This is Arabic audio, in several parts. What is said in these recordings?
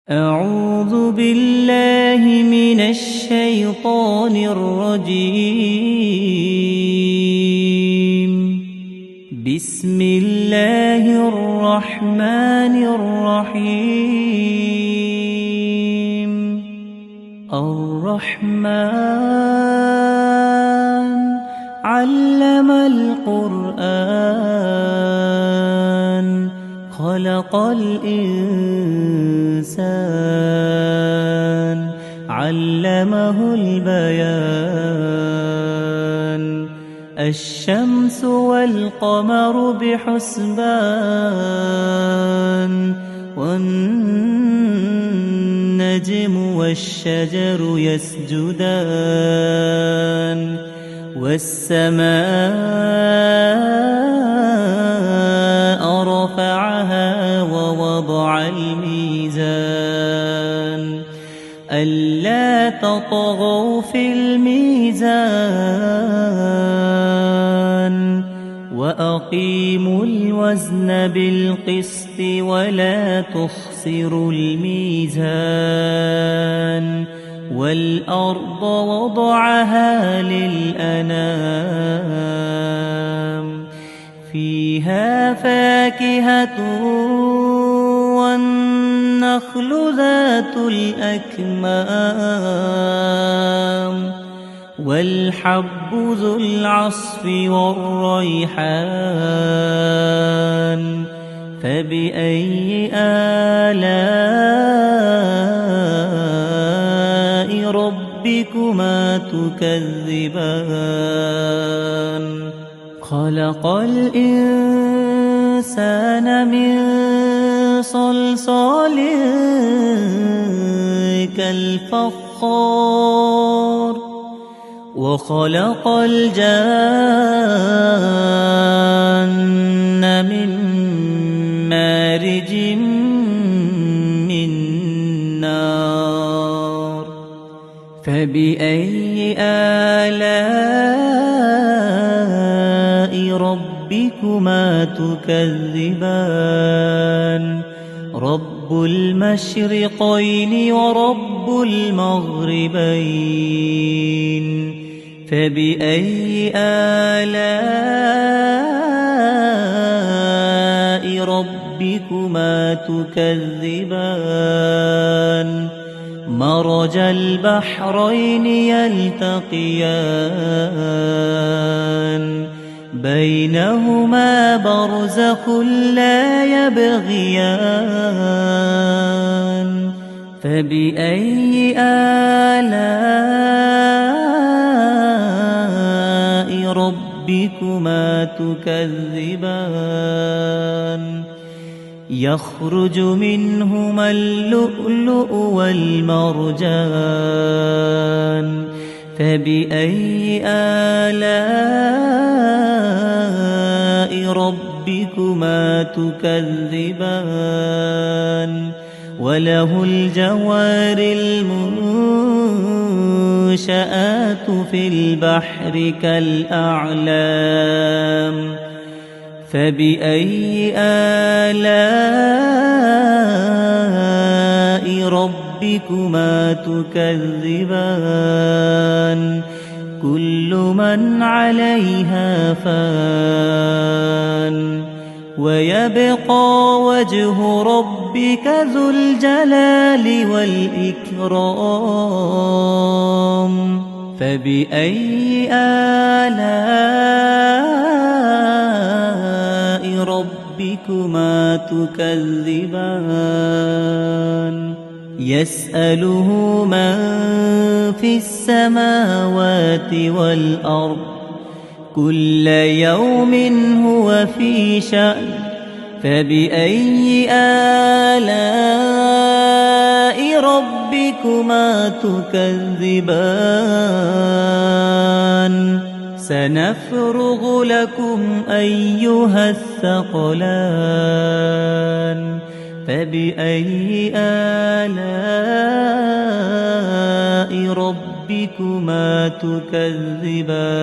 أعوذ بالله من الشيطان الرجيم. بسم الله الرحمن الرحيم. الرحمن علم القرآن خلق الإنسان علمه البيان. الشمس والقمر بحسبان والنجم والشجر يسجدان والسماء رفعها ووضع الميزان ألا تطغوا في الميزان وأقيموا الوزن بالقسط ولا تخسروا الميزان. والأرض وضعها للأنام فيها فاكهة والنخل ذات الأكمام والحب ذو العصف والريحان. فبأي آلاء ربكما تكذبان؟ خلق الإنسان من صلصال كالفخار وخلق الجان من مارج من نار. فبأي آلاء ربكما تكذبان؟ رب المشرقين ورب المغربين. فبأي آلاء ربكما تكذبان؟ مرج البحرين يلتقيان بينهما برزخ لا يبغيان. فبأي آلاء ربكما تكذبان؟ يخرج منهما اللؤلؤ والمرجان. فبأي آلاء ربكما تكذبان؟ وله الجوار المنشآت في البحر كالأعلام. فبأي آلاء ربكما تكذبان؟ كل من عليها فان ويبقى وجه ربك ذو الجلال والإكرام. فبأي آلاء ربكما تكذبان؟ يسأله من في السماوات والأرض كل يوم هو في شأن. فبأي آلاء ربكما تكذبان؟ سنفرغ لكم أيها الثقلان. فبأي آلاء ربكما تكذبان؟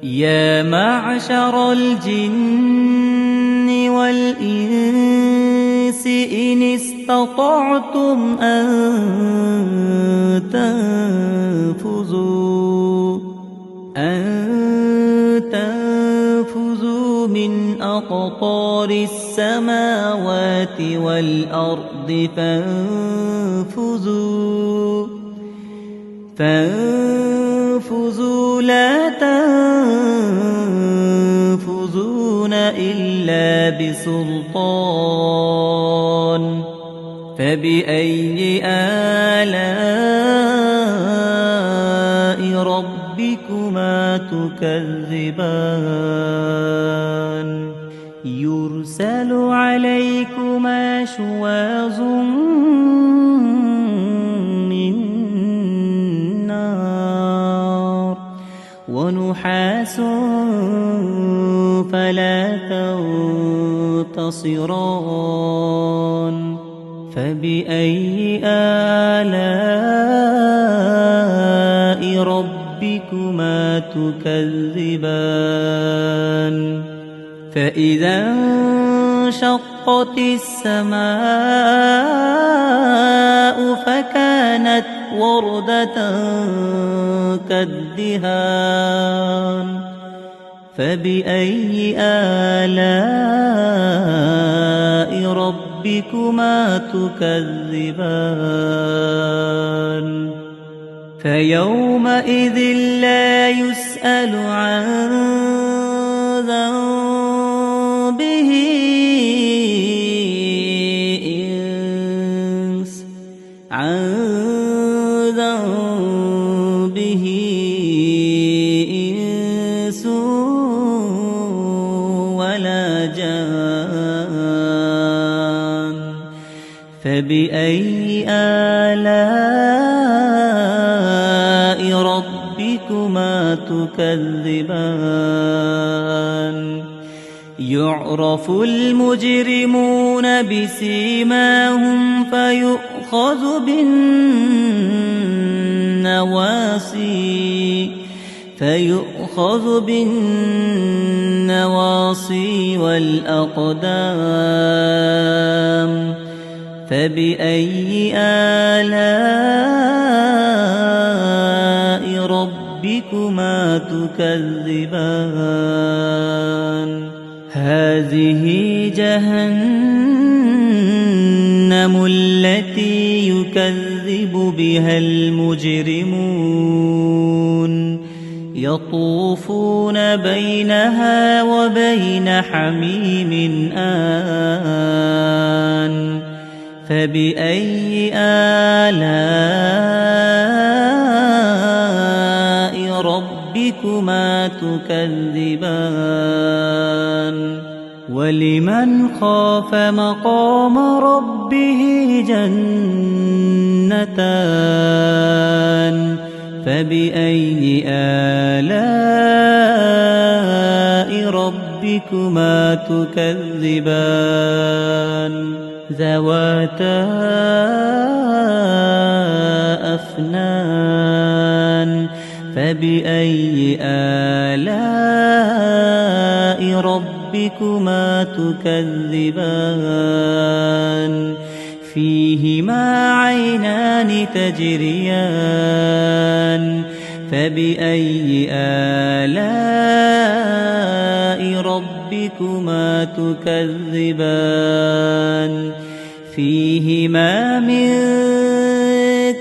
يا معشر الجن والإنس إن استطعتم أن تنفذوا من أقطار السماوات والأرض فانفذوا لا تنفذون إلا بسلطان فبأي آلاء ربكما تكذبان يرسل عليكما شواظ من نار ونحاس فلا تنتصران فبأي آلاء ربكما تكذبان فإذا انشقت السماء فكانت وردة كالدهان فبأي آلاء ربكما تكذبان فيومئذ لا يسأل عن ذنبه إنس ولا جان فبأي آلاء ربكما تكذبان يعرف المجرمون بسيماهم فيؤخذ بالنواصي والأقدام فبأي آلاء ربكما تكذبان هذه جهنم التي يكذب بها المجرمون يطوفون بينها وبين حميم آن فبأي آلاء ربكما تكذبان ولمن خاف مقام ربه جنتان فبأي آلاء ربكما تكذبان ذواتا أفنان فبأي آلاء ربكما تكذبان فيهما عينان تجريان فبأي آلاء ربكما تكذبان فيهما من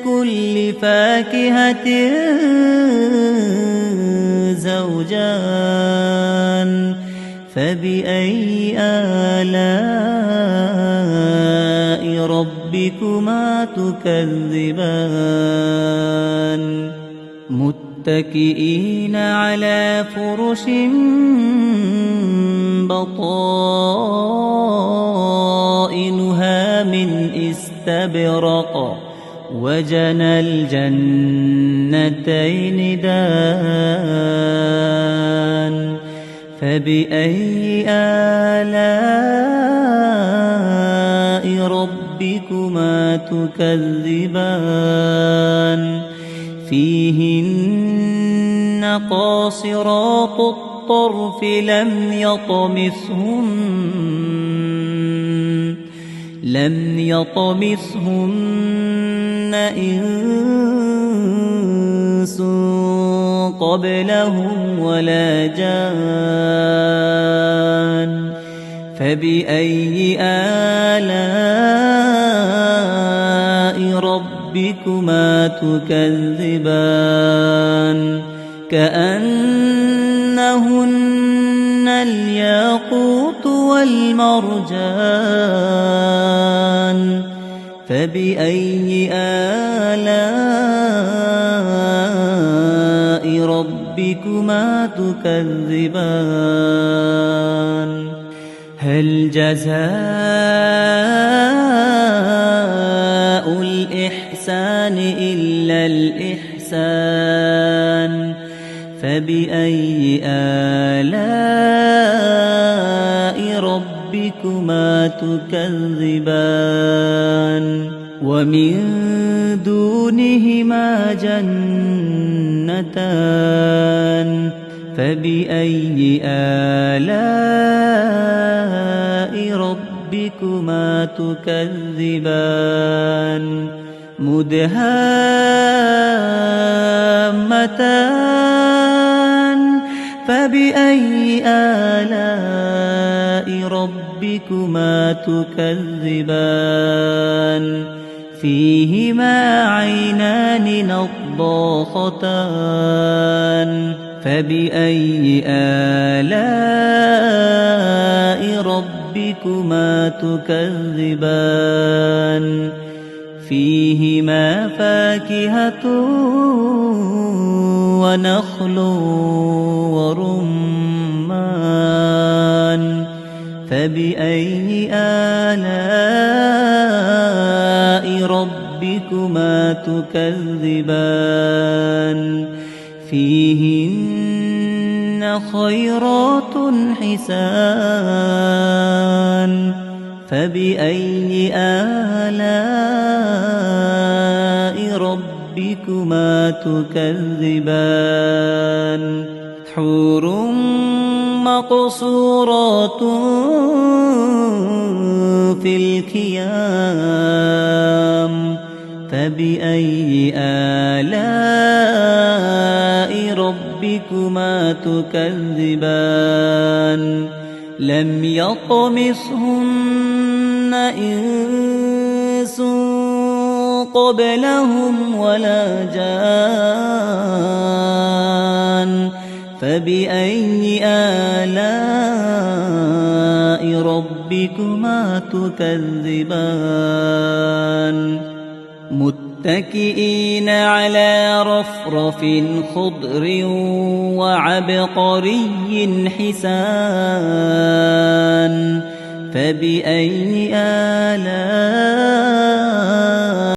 كل فاكهة زوجان فبأي آلاء ربكما تكذبان متكئين على فرش بطائنها من استبرق وجنى الجنتين دان فبأي آلاء ربكما تكذبان فيهن قاصرات الطرف لم لم يطمثهن إنس قبلهم ولا جان فبأي آلاء ربكما تكذبان كأنهن الياقوت والمرجان فبأي آلاء ربكما تكذبان هل جزاء الإحسان إلا الإحسان فبأي آلاء ربكما تكذبان ومن دونهما جنتان فبأي آلاء ربكما تكذبان مدهامتان فبأي آلاء ربكما تكذبان فيهما عينان نضاختان فبأي آلاء ربكما تكذبان فيهما فاكهة ونخل ورمان فبأي آلاء ربكما تكذبان فيهن خيرات حسان فبأي آلاء ربكما تكذبان حور مقصورات في الخيام فبأي آلاء ربكما تكذبان لم يطمثهن إنس قبلهم ولا جان فبأي آلاء ربكما تكذبان متكئين على رفرف خضر وعبقري حسان فبأي آلاء